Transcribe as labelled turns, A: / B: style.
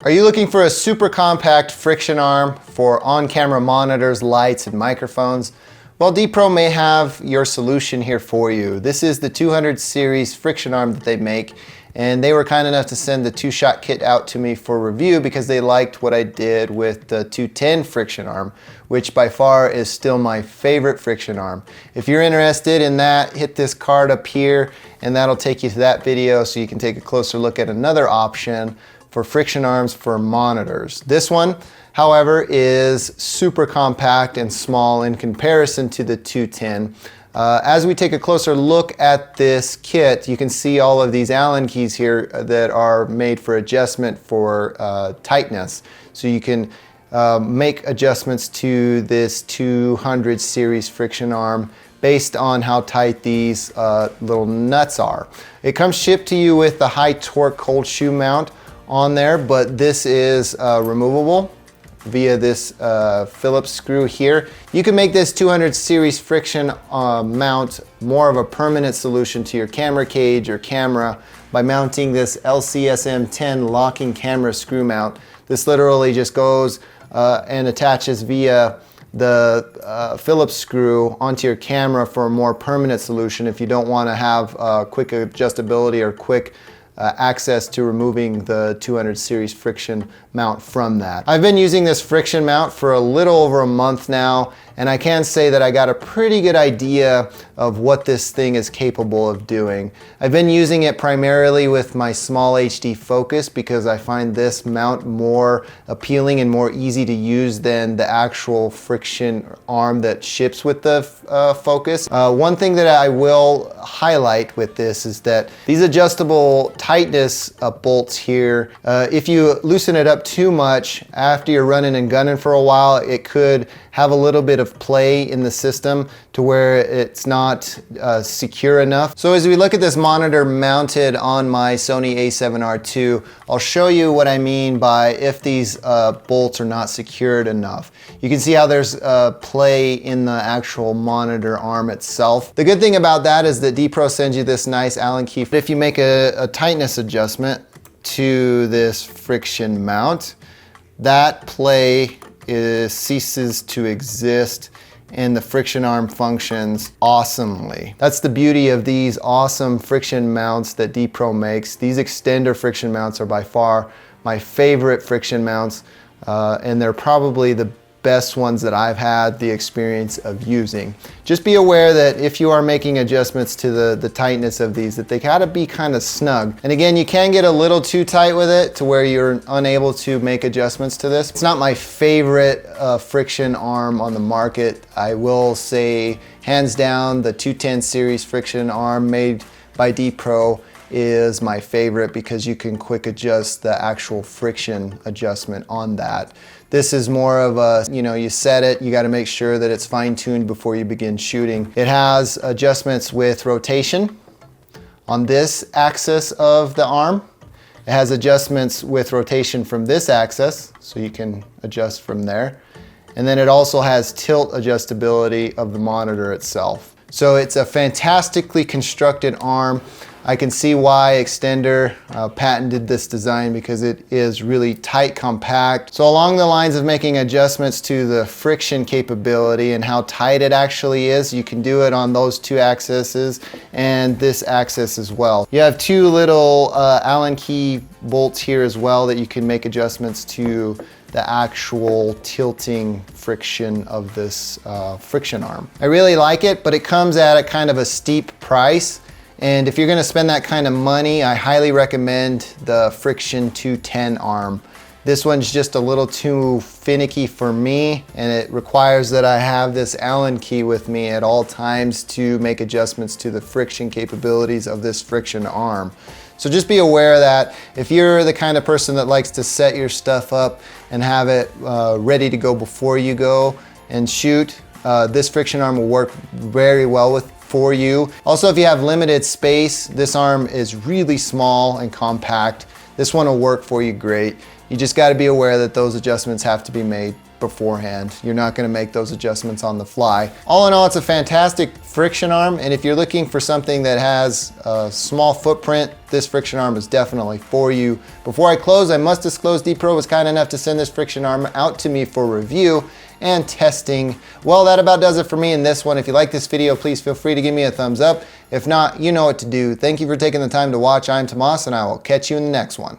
A: Are you looking for a super compact friction arm for on-camera monitors, lights, and microphones? Well, D-Pro may have your solution here for you. This is the 200 series friction arm that they make, and they were kind enough to send the two-shot kit out to me for review because they liked what I did with the 210 friction arm, which by far is still my favorite friction arm. If you're interested in that, hit this card up here, and that'll take you to that video so you can take a closer look at another option for friction arms for monitors. This one, however, is super compact and small in comparison to the 210. As we take a closer look at this kit, you can see all of these Allen keys here that are made for adjustment for tightness. So you can make adjustments to this 200 series friction arm based on how tight these little nuts are. It comes shipped to you with the high torque cold shoe mount on there, but this is removable via this Phillips screw here. You can make this 200 series friction mount more of a permanent solution to your camera cage or camera by mounting this LCSM10 locking camera screw mount. This literally just goes and attaches via the Phillips screw onto your camera for a more permanent solution if you don't want to have quick adjustability or quick access to removing the 200 series friction mount from that. I've been using this friction mount for a little over a month now, and I can say that I got a pretty good idea of what this thing is capable of doing. I've been using it primarily with my small HD focus because I find this mount more appealing and more easy to use than the actual friction arm that ships with the focus. One thing that I will highlight with this is that these adjustable tightness bolts here, if you loosen it up too much after you're running and gunning for a while, it could have a little bit of play in the system to where it's not secure enough. So as we look at this monitor mounted on my Sony a7R II, I'll show you what I mean by if these bolts are not secured enough. You can see how there's play in the actual monitor arm itself. The good thing about that is that D-Pro sends you this nice Allen key. If you make a tightness adjustment to this friction mount, that play ceases to exist and the friction arm functions awesomely. That's the beauty of these awesome friction mounts that D-Pro makes. These extender friction mounts are by far my favorite friction mounts, and they're probably the best ones that I've had the experience of using. Just be aware that if you are making adjustments to the tightness of these, that they gotta be kind of snug. And again, you can get a little too tight with it to where you're unable to make adjustments to this. It's not my favorite friction arm on the market. I will say, hands down, the 210 series friction arm made by D-Pro is my favorite because you can quick adjust the actual friction adjustment on that. This is more of a, you set it, you got to make sure that it's fine-tuned before you begin shooting. It has adjustments with rotation on this axis of the arm. It has adjustments with rotation from this axis, so you can adjust from there. And then it also has tilt adjustability of the monitor itself. So it's a fantastically constructed arm. I can see why XTENDER patented this design because it is really tight, compact. So along the lines of making adjustments to the friction capability and how tight it actually is, you can do it on those two axes and this axis as well. You have two little Allen key bolts here as well that you can make adjustments to the actual tilting friction of this friction arm. I really like it, but it comes at a kind of a steep price. And if you're gonna spend that kind of money, I highly recommend the Friction 210 arm. This one's just a little too finicky for me, and it requires that I have this Allen key with me at all times to make adjustments to the friction capabilities of this friction arm. So just be aware that if you're the kind of person that likes to set your stuff up and have it ready to go before you go and shoot, this friction arm will work very well for you. Also, if you have limited space, this arm is really small and compact. This one will work for you great. You just got to be aware that those adjustments have to be made beforehand. You're not gonna make those adjustments on the fly. All in all, it's a fantastic friction arm, and if you're looking for something that has a small footprint, this friction arm is definitely for you. Before I close, I must disclose D-Pro was kind enough to send this friction arm out to me for review and testing. Well, that about does it for me in this one. If you like this video, please feel free to give me a thumbs up. If not, you know what to do. Thank you for taking the time to watch. I'm Tomas, and I will catch you in the next one.